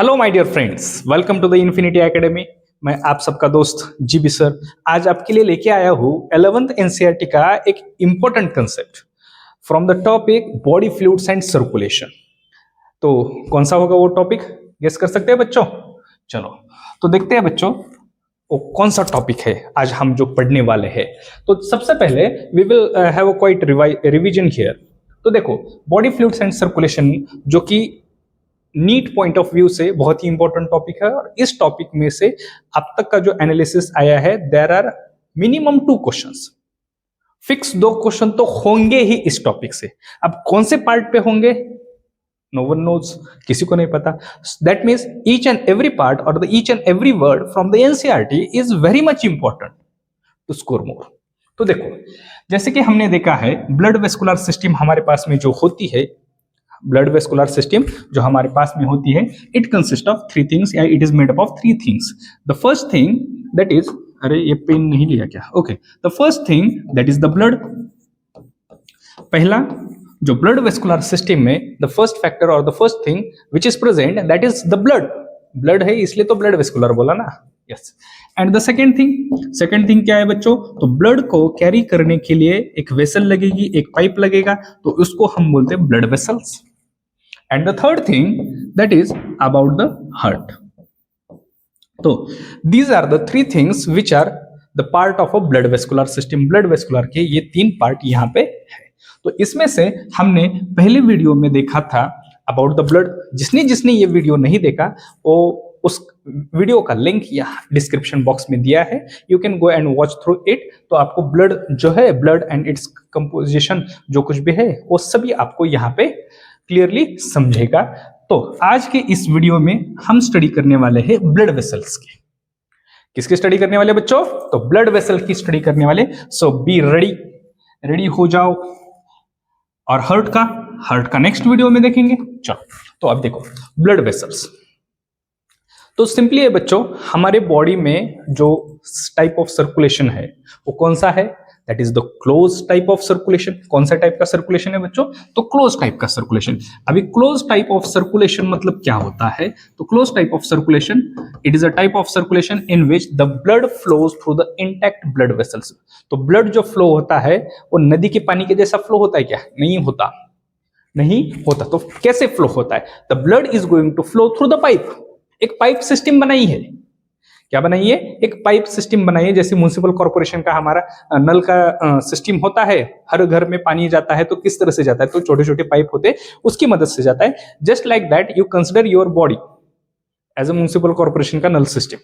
Hello my dear friends, welcome to the infinity academy. मैं आप सबका दोस्त जीबी सर आज आपके लिए लेके आया हूँ 11th एनसीईआरटी का एक important concept from the topic body fluids and circulation. तो कौन सा होगा वो टॉपिक, गेस कर सकते हैं बच्चों? चलो तो देखते हैं बच्चों वो कौन सा टॉपिक है आज हम जो पढ़ने वाले हैं। तो सबसे पहले we will have a quite revision here. तो देखो, बॉडी फ्लूइड्स एंड सर्कुलेशन जो कि नीट पॉइंट ऑफ व्यू से बहुत ही इंपॉर्टेंट टॉपिक है, और इस टॉपिक में से अब तक का जो एनालिसिस आया है there are minimum 2 questions, fix 2 question तो होंगे ही इस टॉपिक से। अब कौन से पार्ट पे होंगे नो वन नोज, किसी को नहीं पता। That means each and every part और the each and every word from the NCERT is very much important to score more. तो देखो, जैसे कि हमने देखा है ब्लड वेस्कुलर सिस्टम हमारे पास में जो होती है, ब्लड वेस्कुलर सिस्टम जो हमारे पास में होती है, इट कंसिस्ट ऑफ 3 थिंग्स या it is made up of 3 things. The first thing that is, अरे ये पेन नहीं लिया क्या? Okay, the first thing that is the blood. पहला जो ब्लड वेस्कुलर सिस्टम में द फर्स्ट फैक्टर और the first thing which is present that is the blood. Blood है इसलिए तो ब्लड वेस्कुलर बोला ना, yes. And the second thing क्या है बच्चों? तो ब्लड को कैरी करने के लिए एक वेसल लगेगी, एक पाइप लगेगा, तो उसको हम बोलते हैं blood vessels. And the third thing that is about the heart. So these are the 3 things which are the part of a blood vascular system. Blood vascular के ये 3 पार्ट यहाँ पे है। तो इसमें से हमने पहले वीडियो में देखा था about the blood। जिसने ये वीडियो नहीं देखा वो उस वीडियो का लिंक यहाँ डिस्क्रिप्शन बॉक्स में दिया है, you can go and watch through it. तो आपको ब्लड जो है, ब्लड एंड इट्स कंपोजिशन जो कुछ भी है वो सभी आपको यहाँ पे क्लियरली समझेगा। तो आज के इस वीडियो में हम स्टडी करने वाले हैं ब्लड वेसल्स की। किसकी स्टडी करने वाले बच्चों? तो ब्लड वेसल की स्टडी करने वाले। सो बी रेडी हो जाओ। और हार्ट का नेक्स्ट वीडियो में देखेंगे। चलो तो अब देखो ब्लड वेसल्स। तो सिंपली है बच्चों, हमारे बॉडी में जो टाइप ऑफ सर्कुलेशन है वो कौन सा है? That is the close type of circulation. कौन सा टाइप का सर्कुलेशन है बच्चों? तो क्लोज टाइप का सर्कुलेशन। अभी क्लोज टाइप ऑफ सर्कुलेशन मतलब क्या होता है? तो close type of circulation, it is a type of circulation in which the blood flows through the intact blood vessels. तो ब्लड जो फ्लो होता है वो नदी के पानी के जैसा फ्लो होता है क्या? नहीं होता। तो कैसे फ्लो होता है? The blood is going to flow through the pipe. एक पाइप सिस्टम बनाई है। क्या बनाई है? एक पाइप सिस्टम बनाई है। जैसे म्युनिसिपल कॉर्पोरेशन का हमारा नल का सिस्टम होता है, हर घर में पानी जाता है तो किस तरह से जाता है? तो छोटे छोटे पाइप होते हैं, उसकी मदद से जाता है। Just like that you consider your body as a municipal corporation का नल सिस्टम,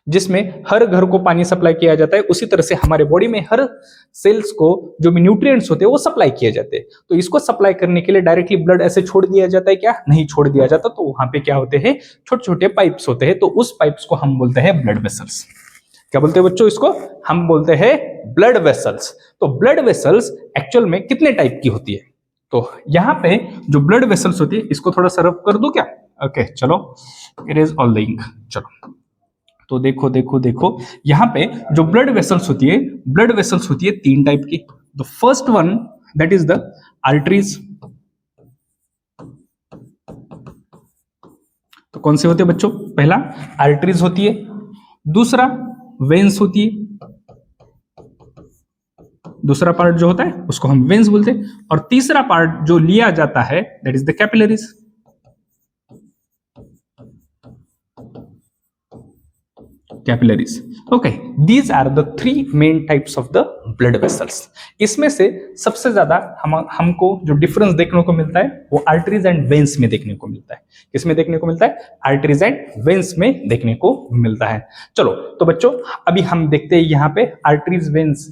जिसमें हर घर को पानी सप्लाई किया जाता है। उसी तरह से हमारे बॉडी में हर सेल्स को जो भी न्यूट्रिएंट्स होते हैं वो सप्लाई किए जाते हैं। तो इसको सप्लाई करने के लिए डायरेक्टली ब्लड ऐसे छोड़ दिया जाता है क्या? नहीं छोड़ दिया जाता। तो वहां पे क्या होते हैं? छोटे छोटे पाइप्स होते हैं। तो उस पाइप्स को हम बोलते हैं ब्लड वेसल्स। क्या बोलते हैं बच्चों इसको? हम बोलते हैं ब्लड वेसल्स। तो ब्लड वेसल्स एक्चुअल में कितने टाइप की होती है? तो यहाँ पे जो ब्लड वेसल्स होती है, इसको थोड़ा सा रफ कर दूं क्या? ओके चलो, it is all the ink. चलो तो देखो यहां पे जो ब्लड वेसल्स होती है 3 टाइप की। The first one that is the arteries. तो कौन से होते हैं बच्चों? पहला आर्टरीज होती है, दूसरा वेन्स होती है, दूसरा पार्ट जो होता है उसको हम वेन्स बोलते हैं, और तीसरा पार्ट जो लिया जाता है that is the capillaries. Okay, these are the 3 main types of the blood vessels। इसमें से सबसे ज्यादा हमको जो डिफरेंस देखने को मिलता है वो आर्टरीज एंड वेन्स में देखने को मिलता है। किसमें देखने को मिलता है? आर्टरीज एंड वेन्स में देखने को मिलता है। चलो तो बच्चों अभी हम देखते हैं यहाँ पे आर्टरीज वेन्स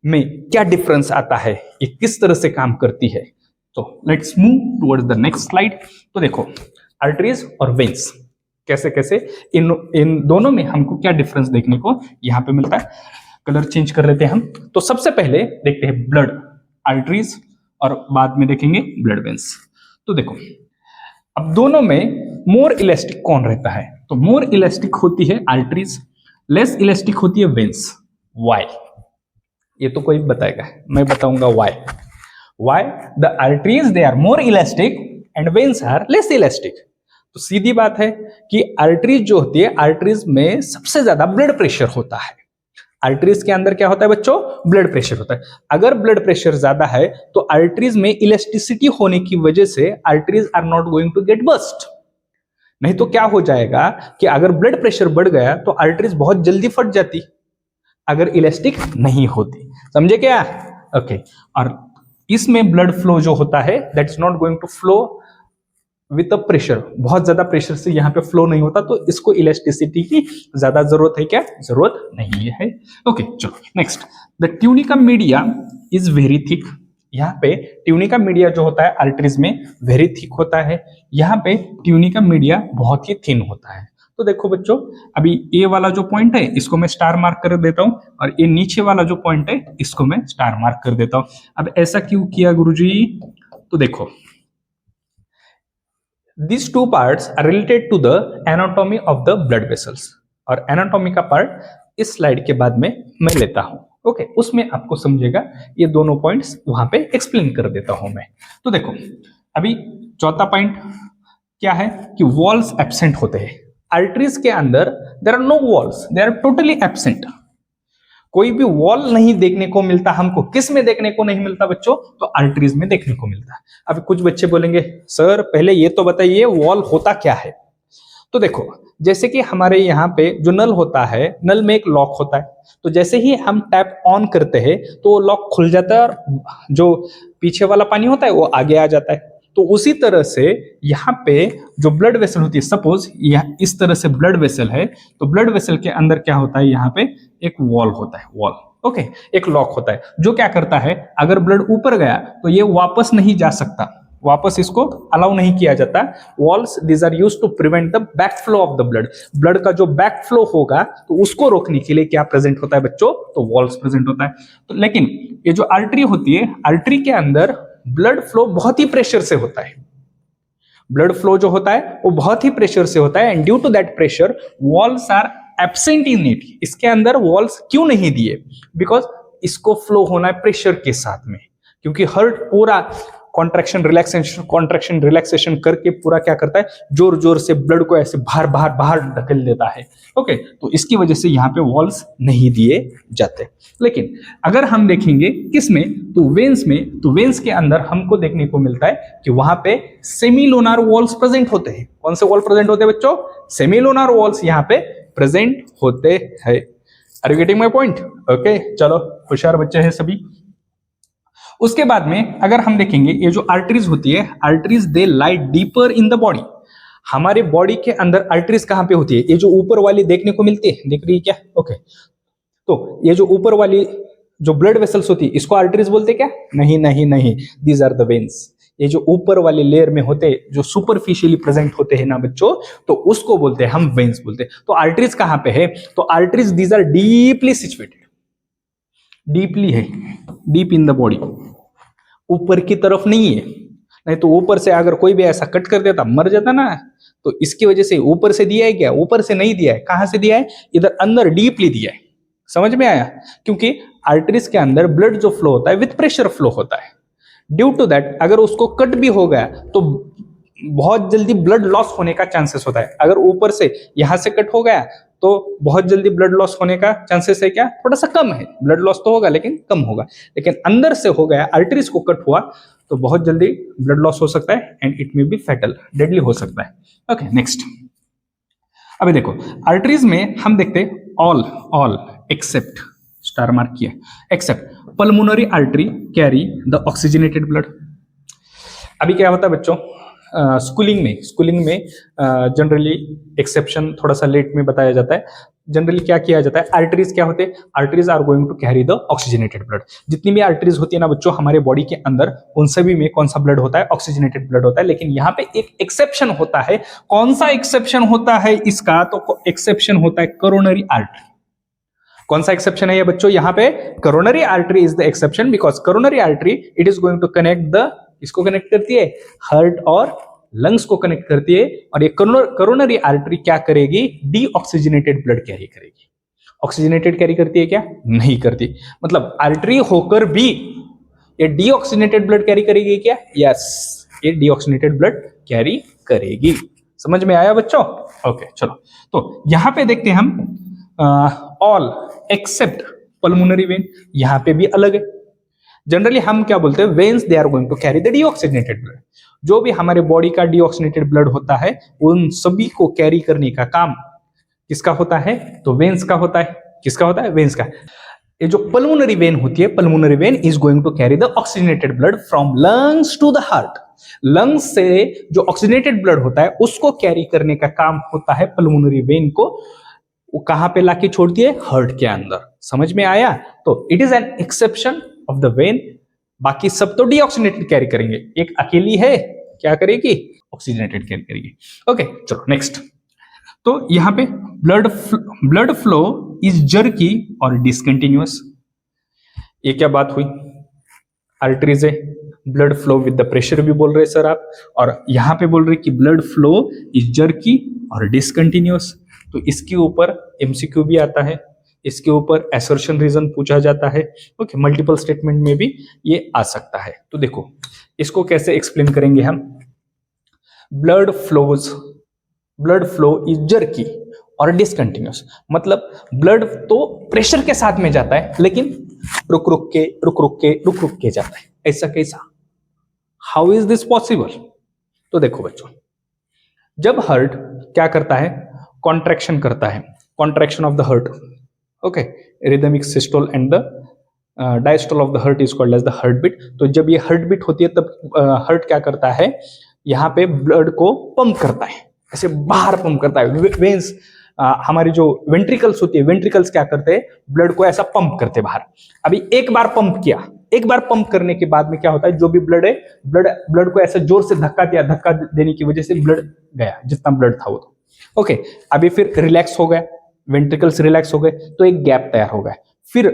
में क्या डिफरेंस आता है, ये किस तरह से काम करती है। तो let's move towards the next slide. तो देखो आर्टरीज और वेन्स कैसे इन दोनों में हमको क्या डिफरेंस देखने को यहाँ पे मिलता है। कलर चेंज कर लेते हैं हम। तो सबसे पहले देखते हैं ब्लड आर्टरीज और बाद में देखेंगे ब्लड वेन्स। तो देखो अब दोनों में मोर इलास्टिक कौन रहता है? तो मोर इलास्टिक होती है आर्टरीज, लेस इलास्टिक होती है वेन्स। व्हाई? ये तो कोई बताएगा, मैं बताऊंगा why the arteries they are more elastic and veins are less elastic. तो सीधी बात है कि आर्टरीज जो होती है, आर्टरीज में सबसे ज्यादा ब्लड प्रेशर होता है। आर्टरीज के अंदर क्या होता है बच्चों? ब्लड प्रेशर होता है। अगर ब्लड प्रेशर ज्यादा है तो आर्टरीज में इलास्टिसिटी होने की वजह से arteries are not going to get burst. नहीं तो क्या हो जाएगा कि अगर ब्लड प्रेशर बढ़ गया तो आर्टरीज बहुत जल्दी फट जाती अगर इलास्टिक नहीं होती। समझे क्या? ओके। और इसमें ब्लड फ्लो जो होता है that is not going to flow with a pressure, बहुत ज्यादा प्रेशर से यहाँ पे फ्लो नहीं होता, तो इसको इलास्टिसिटी की ज्यादा जरूरत है क्या? जरूरत नहीं है। ओके चलो next, the tunica media is very thick. यहाँ पे ट्यूनिका मीडिया जो होता है आर्टरीज में वेरी थिक होता है, यहाँ पे ट्यूनिका मीडिया बहुत ही थिन होता है। तो देखो बच्चों, अभी ए वाला जो पॉइंट है इसको मैं स्टार मार्क कर देता हूं और ये नीचे वाला जो पॉइंट है इसको मैं स्टार मार्क कर देता हूं। अब ऐसा क्यों किया गुरुजी? तो देखो, these two parts are related to the anatomy of the blood vessels, और एनाटॉमी का पार्ट इस स्लाइड के बाद में मैं लेता हूं। ओके, उसमें आपको समझेगा, ये दोनों पॉइंट्स वहां पे एक्सप्लेन कर देता हूं मैं। तो देखो, अभी चौथा पॉइंट क्या है कि वॉल्स एब्सेंट होते हैं। आर्टरीज के अंदर there are no valves, they are totally absent. कोई भी वॉल नहीं देखने को मिलता हमको। किस में देखने को नहीं मिलता बच्चों? तो आर्टरीज में देखने को मिलता है। अब कुछ बच्चे बोलेंगे सर पहले ये तो बताइए वॉल होता क्या है। तो देखो, जैसे कि हमारे यहाँ पे जो नल होता है, नल में एक लॉक होता है, तो जैसे ही हम टैप ऑन करते हैं तो वो लॉक खुल जाता है और जो पीछे वाला पानी होता है वो आगे आ जाता है। तो उसी तरह से यहाँ पे जो ब्लड वेसल होती है, सपोज यह इस तरह से ब्लड वेसल है, तो ब्लड वेसल के अंदर क्या होता है, यहाँ पे एक वॉल होता है, वॉल। ओके, एक लॉक होता है जो क्या करता है, अगर ब्लड ऊपर गया तो ये वापस नहीं जा सकता, वापस इसको अलाउ नहीं किया जाता। Valves this are used to prevent the back flow of the blood. Blood का जो बैक फ्लो होगा तो उसको रोकने के लिए क्या प्रेजेंट होता है बच्चों? तो वॉल्स प्रेजेंट होता है। तो लेकिन ये जो आर्टरी होती है, आर्टरी के अंदर ब्लड फ्लो बहुत ही प्रेशर से होता है। ब्लड फ्लो जो होता है वो बहुत ही प्रेशर से होता है, and due to that pressure valves are absent in it. इसके अंदर वॉल्स क्यों नहीं दिए? बिकॉज इसको फ्लो होना है प्रेशर के साथ में, क्योंकि हार्ट पूरा कॉन्ट्रैक्शन रिलैक्सेशन करके पूरा क्या करता है, जोर जोर से ब्लड को ऐसे बाहर ढकेल देता है। ओके, तो इसकी वजह से यहाँ पे वॉल्स नहीं दिए जाते। लेकिन अगर हम देखेंगे किस में, तो वेन्स में, तो वेन्स के अंदर हमको देखने को मिलता है कि वहां पे सेमीलोनार वॉल्स प्रेजेंट होते हैं। कौन से वॉल प्रेजेंट होते हैं बच्चों? सेमीलोनार वॉल्स यहाँ पे प्रेजेंट होते हैं। Are you getting my point? Okay, चलो होशियार बच्चे हैं सभी। उसके बाद में अगर हम देखेंगे, ये जो आर्टरीज होती है, arteries they lie deeper in the body. हमारे बॉडी के अंदर आर्टरीज कहां पे होती है? ये जो ऊपर वाली देखने को मिलती है, देख रही है क्या? ओके, तो ये जो ऊपर वाली जो ब्लड वेसल्स होती है इसको आर्टरीज बोलते क्या? नहीं नहीं नहीं, दीज आर द वेन्स। ये जो ऊपर वाले लेयर में होते हैं, जो सुपरफिशियली प्रेजेंट होते हैं ना बच्चों, तो उसको बोलते हैं हम वेन्स बोलते हैं। तो आर्टरीज कहां पे है? तो arteries these are deeply situated, deeply है, डीप इन द बॉडी, ऊपर की तरफ नहीं है। नहीं तो ऊपर से अगर कोई भी ऐसा कट कर देता मर जाता ना। तो इसकी वजह से ऊपर से दिया है क्या? ऊपर से नहीं दिया है। कहां से दिया है? इधर अंदर डीपली दिया है। समझ में आया? क्योंकि आर्टरीज के अंदर ब्लड जो फ्लो होता है विथ प्रेशर फ्लो होता है। ड्यू टू दैट अगर उसको कट भी हो गया तो बहुत जल्दी ब्लड लॉस होने का चांसेस होता है। अगर ऊपर से यहां से कट हो गया तो बहुत जल्दी ब्लड लॉस होने का चांसेस है क्या? थोड़ा सा कम है। ब्लड लॉस तो होगा लेकिन कम होगा। लेकिन अंदर से हो गया, आर्टरीज को कट हुआ, तो बहुत जल्दी ब्लड लॉस हो सकता है and it may be fatal, deadly हो सकता है। Okay, next. अभी देखो, आर्टरीज में हम देखते हैं ऑल एक्सेप्ट, स्टार मार्क किया, accept pulmonary artery carry the oxygenated blood. अभी क्या होता है बच्चों, स्कूलिंग में जनरली एक्सेप्शन थोड़ा सा लेट में बताया जाता है। जनरली क्या किया जाता है, आर्टरीज क्या होते हैं? Arteries are going to carry the oxygenated blood. जितनी भी आर्टरीज होती है ना बच्चों हमारे बॉडी के अंदर, उन सभी में कौन सा ब्लड होता है? ऑक्सीजनेटेड ब्लड होता है। लेकिन यहाँ पे एक एक्सेप्शन होता है। कौन सा एक्सेप्शन होता है इसका? तो एक्सेप्शन होता है कोरोनरी आर्टरी। कौन सा एक्सेप्शन है ये बच्चों? यहाँ पे coronary artery is the exception, because coronary artery it is going to connect the, इसको कनेक्ट करती है हार्ट और लंग्स को कनेक्ट करती है। और ये कोरोनरी आर्टरी क्या करेगी? डीऑक्सीजनेटेड ब्लड कैरी करेगी। ऑक्सीजनेटेड कैरी करती है क्या? नहीं करती। मतलब आर्टरी होकर भी ये डीऑक्सीजनेटेड ब्लड कैरी करेगी क्या? यस, ये डीऑक्सीजनेटेड ब्लड कैरी करेगी। समझ में आया बच्चों? ओके चलो, तो यहाँ पे देखते हैं हम ऑल एक्सेप्ट पल्मोनरी वेन, यहाँ पे भी अलग है। जनरली हम क्या बोलते हैं, veins they are going to carry the deoxygenated blood. जो भी हमारे बॉडी का डीऑक्सीजनेटेड ब्लड होता है उन सभी को कैरी करने का काम किसका होता है? तो वेन्स का होता है। किसका होता है? वेन्स का। ये जो पल्मोनरी वेन होती है, pulmonary vein is going to carry the oxygenated blood from lungs to the heart. Lungs से जो ऑक्सीजनेटेड ब्लड होता है उसको कैरी करने का काम होता है पल्मोनरी वेन को। वो कहां पे लाके छोड़ती है? हार्ट के अंदर। समझ में आया? तो it is an exception of the when. बाकी सब तो डीऑक्सीजनेटेड कैरी करेंगे, एक अकेली है क्या करेगी? ऑक्सीजनेटेड कैरी करेगी। ओके चलो नेक्स्ट। तो यहां पे ब्लड फ्लो इज जर्की और डिसकंटिन्यूअस। ये क्या बात हुई? आर्टरीज है, blood flow with the pressure भी बोल रहे सर आप, और यहां पे बोल रहे कि ब्लड फ्लो इज जर्की और डिसकंटिन्यूअस। तो इसके ऊपर एमसीक्यू भी आता है, इसके ऊपर असर्शन रीजन पूछा जाता है। ओके, मल्टीपल स्टेटमेंट में भी ये आ सकता है। तो देखो इसको कैसे एक्सप्लेन करेंगे हम। ब्लड फ्लो इज जर्की और डिसकंटिन्यूअस, मतलब ब्लड तो प्रेशर के साथ में जाता है लेकिन रुक रुक के जाता है। ऐसा कैसा? How is this possible? तो देखो बच्चों, जब हार्ट क्या करता है? कॉन्ट्रैक्शन करता है, contraction of the heart. Okay, rhythmic systole and the diastole of the heart is called as the heart beat. तो जब ये हार्ट बीट होती है तब हार्ट क्या करता है? यहाँ पे ब्लड को पंप करता है, ऐसे बाहर पंप करता है। वेन्स हमारी जो वेंट्रिकल्स होती है, वेंट्रिकल्स क्या करते हैं? ब्लड को ऐसा पंप करते बाहर। अभी एक बार पंप किया, एक बार पंप करने के बाद में क्या होता है? जो भी ब्लड है, ब्लड को ऐसा जोर से धक्का दिया, धक्का देने की वजह से ब्लड गया, जितना ब्लड था वो। तो ओके, अभी फिर रिलैक्स हो गया, वेंट्रिकल्स रिलैक्स हो गए, तो एक गैप तैयार हो गया। फिर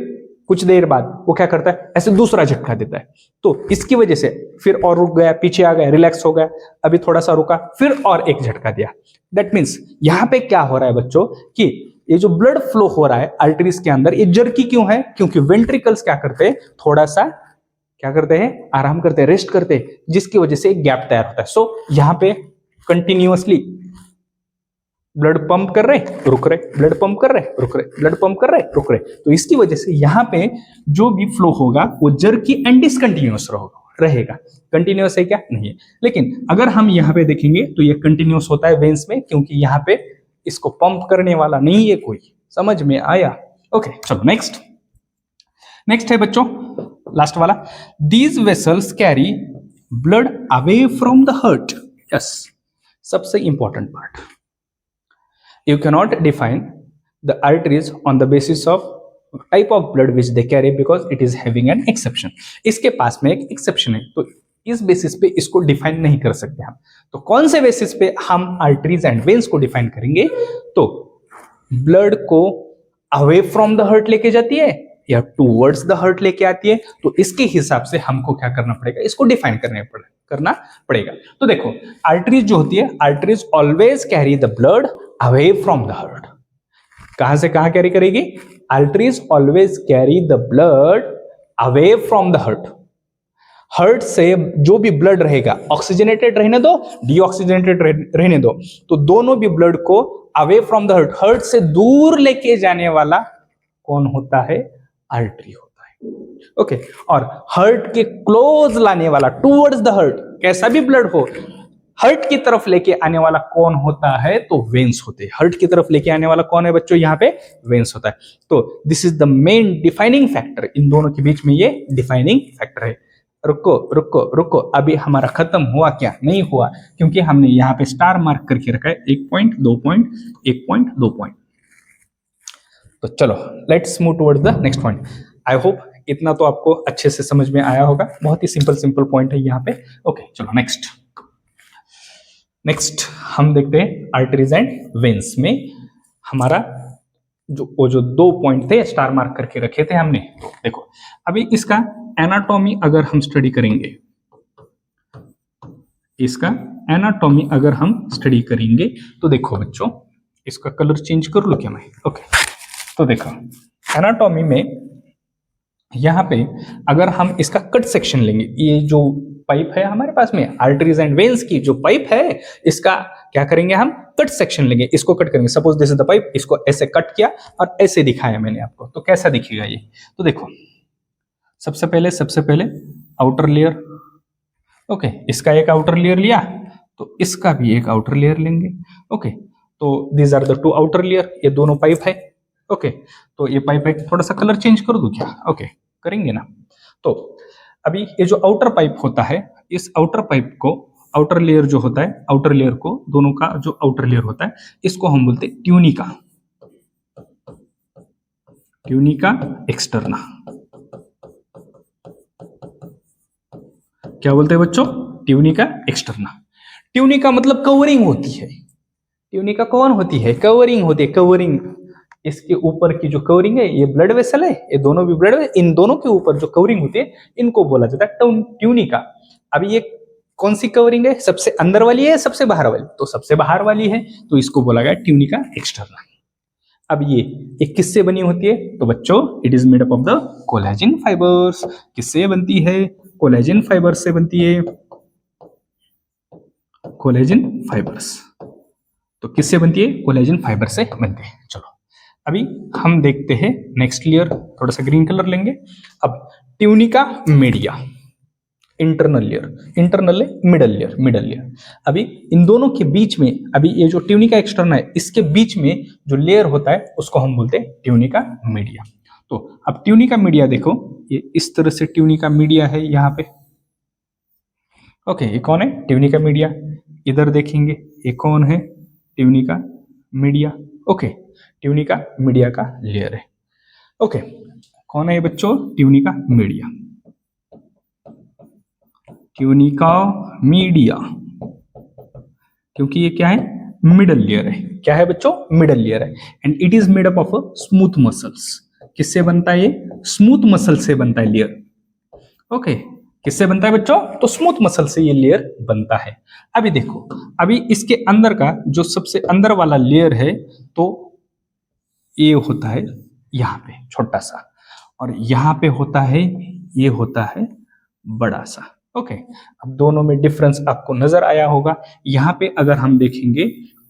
कुछ देर बाद वो क्या करता है? ऐसे दूसरा झटका देता है। तो इसकी वजह से फिर और रुक गया, पीछे आ गया, रिलैक्स हो गया, अभी थोड़ा सा रुका, फिर और एक झटका दिया। दैट मीन्स यहां पे क्या हो रहा है बच्चों कि ये जो ब्लड फ्लो हो रहा है आर्टरीज के अंदर, ये जर्की क्यों है? क्योंकि वेंट्रिकल्स क्या करते हैं? थोड़ा सा क्या करते हैं? आराम करते हैं, रेस्ट करते हैं, जिसकी वजह से एक गैप तैयार होता है। सो यहां पे कंटिन्यूअसली ब्लड पंप कर रहे, रुक रहे, ब्लड पंप कर रहे, रुक रहे, ब्लड पंप कर रहे, रुक रहे। तो इसकी वजह से यहाँ पे जो भी फ्लो होगा वो जर्की एंड डिसकंटिन्यूअस रहेगा। कंटिन्यूअस है क्या? नहीं है। लेकिन अगर हम यहाँ पे देखेंगे तो ये कंटिन्यूअस होता है वेन्स में, क्योंकि यहाँ पे इसको पंप करने वाला नहीं है कोई। समझ में आया? ओके चलो नेक्स्ट है बच्चों लास्ट वाला। These vessels carry blood away from the heart. Yes, सबसे important part. You cannot define the arteries on the basis of type of blood which they carry because it is having an exception. इसके पास में एक exception है, तो इस basis पे इसको define नहीं कर सकते हम। तो कौन से बेसिस पे हम आर्टरीज एंड वेन्स को डिफाइन करेंगे? तो ब्लड को अवे फ्रॉम द हार्ट लेके जाती है या टूवर्ड्स द हार्ट लेके आती है, तो इसके हिसाब से हमको क्या करना पड़ेगा? इसको डिफाइन करना पड़ेगा। तो देखो आर्टरीज जो होती है, arteries always carry the blood away from the heart. कहां से कहां कैरी करेगी? Arteries always carry the blood away from the heart. Heart से जो भी ब्लड रहेगा, ऑक्सीजनेटेड रहने दो, डीऑक्सीजनेटेड रहने दो, तो दोनों भी ब्लड को away from the heart, heart से दूर लेके जाने वाला कौन होता है? आर्टरी होता है। ओके, और हार्ट के क्लोज लाने वाला, टूवर्ड्स द हार्ट, कैसा भी ब्लड हो, हार्ट की तरफ लेके आने वाला कौन होता है? तो वेन्स होते हैं। हार्ट की तरफ लेके आने वाला कौन है बच्चों? यहाँ पे वेन्स होता है। तो this is the main defining factor, इन दोनों के बीच में ये डिफाइनिंग फैक्टर है। रुको, अभी हमारा खत्म हुआ क्या? नहीं हुआ, क्योंकि हमने यहाँ पे स्टार मार्क करके रखा है 1 पॉइंट, 2 पॉइंट, 1 पॉइंट, 2 पॉइंट। तो चलो let's move towards the next point. I hope इतना तो आपको अच्छे से समझ में आया होगा। बहुत ही सिंपल पॉइंट है यहाँ पे। ओके चलो नेक्स्ट हम देखते हैं आर्टरीज एंड वेन्स में हमारा जो 2 पॉइंट थे स्टार मार्क करके रखे थे हमने। तो देखो अभी इसका एनाटॉमी अगर हम स्टडी करेंगे, तो देखो बच्चों, इसका कलर चेंज कर लो क्या मैं? ओके, तो देखो एनाटॉमी में यहां पे अगर हम इसका कट सेक्शन लेंगे, ये जो पाइप है हमारे पास में आर्टरीज एंड वेन्स की जो पाइप है, इसका क्या करेंगे हम, कट सेक्शन लेंगे, इसको कट करेंगे। Suppose this is the pipe, इसको ऐसे कट किया और ऐसे दिखाया मैंने आपको, तो कैसा दिखेगा ये? तो देखो सबसे पहले आउटर लेयर, ओके, इसका एक आउटर लेयर लिया, तो इसका भी एक आउटर लेयर लेंगे। ओके, तो these are the two outer layer, ये दोनों पाइप है। ओके, तो ये पाइप है, थोड़ा सा कलर चेंज कर दूं क्या? ओके, करेंगे ना। तो अभी ये जो आउटर पाइप होता है, इस आउटर पाइप को, आउटर लेयर जो होता है, आउटर लेयर को, दोनों का जो आउटर लेयर होता है, इसको हम बोलते हैं ट्यूनिका, ट्यूनिका एक्सटर्ना। क्या बोलते हैं बच्चों? Tunica externa. ट्यूनिका मतलब कवरिंग होती है। ट्यूनिका कौन होती है? कवरिंग होती है, कवरिंग। इसके ऊपर की जो कवरिंग है, ये ब्लड वेसल है, ये दोनों भी ब्लड, इन दोनों के ऊपर जो कवरिंग होती है, इनको बोला जाता है ट्यूनिका। अभी ये कौन सी कवरिंग है? सबसे अंदर वाली है, सबसे बाहर वाली? तो सबसे बाहर वाली है, तो इसको बोला गया ट्यूनिका एक्सटर्ना। अब ये किससे बनी होती है? तो बच्चों it is made up of the collagen fibres. किससे बनती है? कोलेजन फाइबर्स से बनती है, कोलेजन फाइबर्स। तो किससे बनती है? कोलेजन फाइबर से बनते हैं। चलो अभी हम देखते हैं नेक्स्ट लेयर, थोड़ा सा ग्रीन कलर लेंगे। अब tunica media, internal layer, internal है, मिडल लेयर, मिडल लेयर। अभी इन दोनों के बीच में, अभी ये जो ट्यूनिका एक्सटर्ना है, इसके बीच में जो लेयर होता है, उसको हम बोलते हैं ट्यूनिका मीडिया। तो अब ट्यूनिका मीडिया देखो, ये इस तरह से ट्यूनिका मीडिया है यहाँ पे। ओके, ये कौन है? Tunica media. इधर देखेंगे, ये कौन है? Tunica media. Okay, tunica media का लेयर है। ओके, कौन है ये बच्चों? ट्यूनिका मीडिया, ट्यूनिका मीडिया, क्योंकि ये क्या है? मिडल लेयर है। क्या है बच्चों? मिडल लेयर है। And it is made up of smooth muscles. किससे बनता है ये? स्मूथ मसल से बनता है लेयर। ओके, किससे बनता है बच्चों? तो स्मूथ मसल से ये लेयर बनता है। अभी देखो, अभी इसके अंदर का जो सबसे अंदर वाला लेयर है, तो ये होता है यहाँ पे छोटा सा, और यहाँ पे होता है, ये होता है बड़ा सा। ओके, अब दोनों में डिफरेंस आपको नजर आया होगा। यहाँ पे अगर हम देखेंगे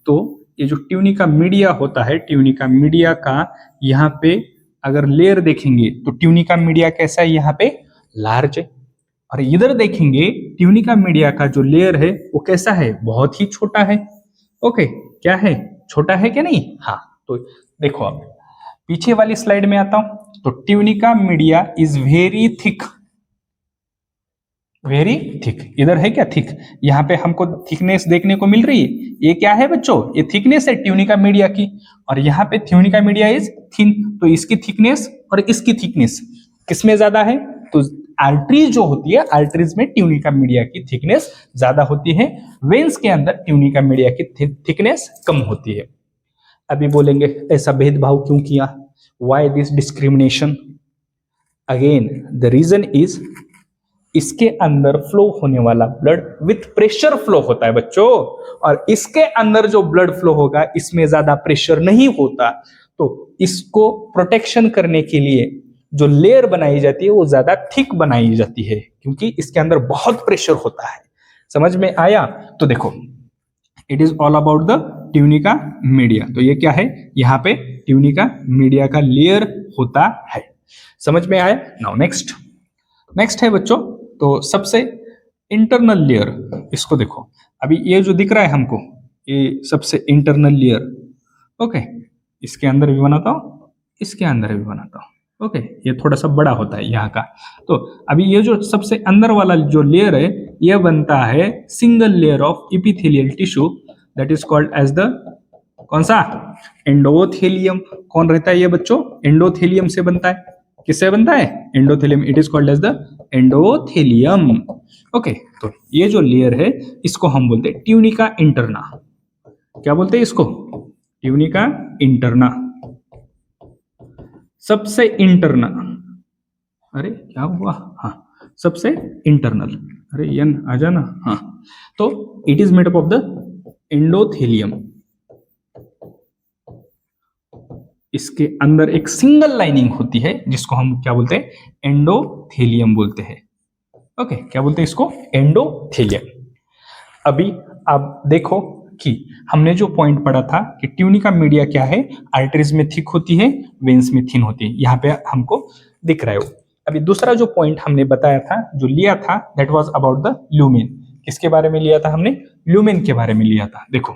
तो ये जो ट्यूनिका मीडिया होता है, ट्यूनिका मीडिया का यहाँ पे अगर लेयर देखेंगे, तो ट्यूनिका मीडिया कैसा है? यहाँ पे लार्ज है। और इधर देखेंगे ट्यूनिका मीडिया का जो लेयर है, वो कैसा है? बहुत ही छोटा है। ओके, क्या है? छोटा है क्या नहीं? हाँ, तो देखो अब पीछे वाली स्लाइड में आता हूं, तो tunica media is very thick, very thick. इधर है क्या थिक? यहाँ पे हमको थिकनेस देखने को मिल रही है। ये क्या है बच्चों? ये थिकनेस है ट्यूनिका मीडिया की। और यहाँ पे ट्यूनिका मीडिया इज थिन, तो इसकी थिकनेस और इसकी थिकनेस किसमें ज्यादा है? तो आर्टरीज जो होती है, आर्टरीज में ट्यूनिका मीडिया की थिकनेस ज्यादा होती है, वेन्स के अंदर ट्यूनिका मीडिया की थिकनेस कम होती है। अभी बोलेंगे ऐसा भेदभाव क्यों किया? Why this discrimination? Again the reason is, इसके अंदर फ्लो होने वाला ब्लड विथ प्रेशर फ्लो होता है बच्चों, और इसके अंदर जो ब्लड फ्लो होगा, इसमें ज्यादा प्रेशर नहीं होता। तो इसको प्रोटेक्शन करने के लिए जो लेयर बनाई जाती है, वो ज्यादा थिक बनाई जाती है, क्योंकि इसके अंदर बहुत प्रेशर होता है। समझ में आया? तो देखो, it is all about the tunica media. तो ये क्या है? यहाँ पे ट्यूनिका मीडिया का लेयर होता है। समझ में आया? नाउ नेक्स्ट है बच्चों, तो सबसे इंटरनल लेयर, इसको देखो। अभी ये जो दिख रहा है हमको, ये सबसे इंटरनल लेयर। ओके, इसके अंदर भी बनाता हूं, इसके अंदर भी बनाता हूं। ओके, ये थोड़ा सा बड़ा होता है यहाँ का। तो अभी ये जो सबसे अंदर वाला जो लेयर है, ये बनता है single layer of epithelial tissue, that is called as the, कौन सा? एंडोथेलियम। कौन रहता है ये बच्चों? एंडोथेलियम से बनता है। किससे बनता है? Endothelium. It is called as the endothelium. Okay, तो ये जो लेयर है, इसको हम बोलते हैं ट्यूनिका इंटरना। क्या बोलते हैं इसको? ट्यूनिका इंटरना, सबसे इंटरना। अरे क्या हुआ? हाँ, सबसे इंटरनल। अरे यन आ जाना। हाँ, तो it is made up of the endothelium. इसके अंदर एक सिंगल लाइनिंग होती है, जिसको हम क्या बोलते हैं? एंडोथेलियम बोलते हैं। ओके, क्या बोलते हैं इसको? एंडोथेलियम। अभी आप देखो कि हमने जो पॉइंट पढ़ा था कि ट्यूनिका मीडिया क्या है, आर्टरीज में थिक होती है, वेन्स में थिन होती है, यहाँ पे हमको दिख रहा है वो। अभी दूसरा जो पॉइंट हमने बताया था, जो लिया था, that was about the lumen. किसके बारे में लिया था हमने? ल्यूमेन के बारे में लिया था। देखो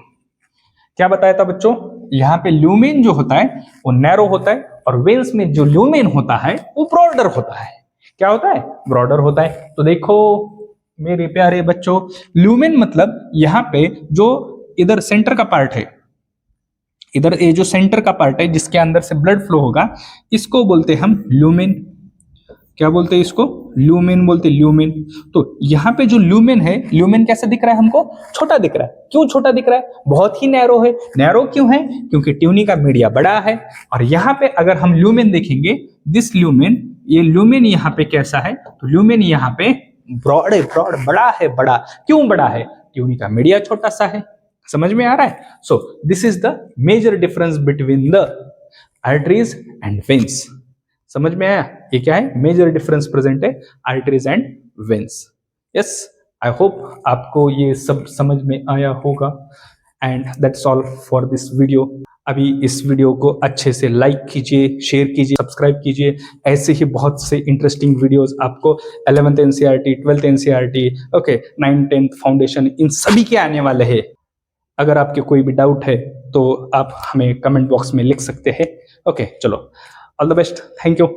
क्या बताया था बच्चों, यहाँ पे ल्यूमेन जो होता है वो नैरो होता है, और वेन्स में जो ल्यूमेन होता है वो ब्रॉडर होता है। क्या होता है? ब्रॉडर होता है। तो देखो मेरे प्यारे बच्चों, ल्यूमेन मतलब यहाँ पे जो इधर सेंटर का पार्ट है, इधर ये जो सेंटर का पार्ट है जिसके अंदर से ब्लड फ्लो होगा, इसको बोलते हैं हम ल्यूमेन। क्या बोलते हैं इसको? ल्यूमेन बोलते हैं, ल्यूमेन। तो यहाँ पे जो ल्यूमेन है, ल्यूमेन कैसे दिख रहा है हमको? छोटा दिख रहा है। क्यों छोटा दिख रहा है? बहुत ही नैरो है। नैरो क्यों है? क्योंकि ट्यूनिका मीडिया बड़ा है। और यहाँ पे अगर हम ल्यूमेन देखेंगे, दिस ल्यूमेन, ये ल्यूमेन यहाँ पे कैसा है? तो ल्यूमेन यहाँ पे ब्रॉड है, ब्रॉड बड़ा है। बड़ा क्यों बड़ा है? ट्यूनिका मीडिया छोटा सा है। समझ में आ रहा है? So this is the major difference between the arteries and veins. समझ में आया? ये क्या है? मेजर डिफरेंस प्रेजेंट है arteries and veins. Yes, I hope आपको ये सब समझ में आया होगा। And that's all for this video. अभी इस वीडियो को अच्छे से लाइक कीजिए, शेयर कीजिए, सब्सक्राइब कीजिए। ऐसे ही बहुत से इंटरेस्टिंग वीडियोस आपको 11th NCERT, 12th NCERT, okay, 9th 10th foundation, इन सभी के आने वाले हैं। अगर आपके कोई भी डाउट है तो आप हमें कमेंट बॉक्स में लिख सकते हैं। ओके, चलो, all the best, thank you.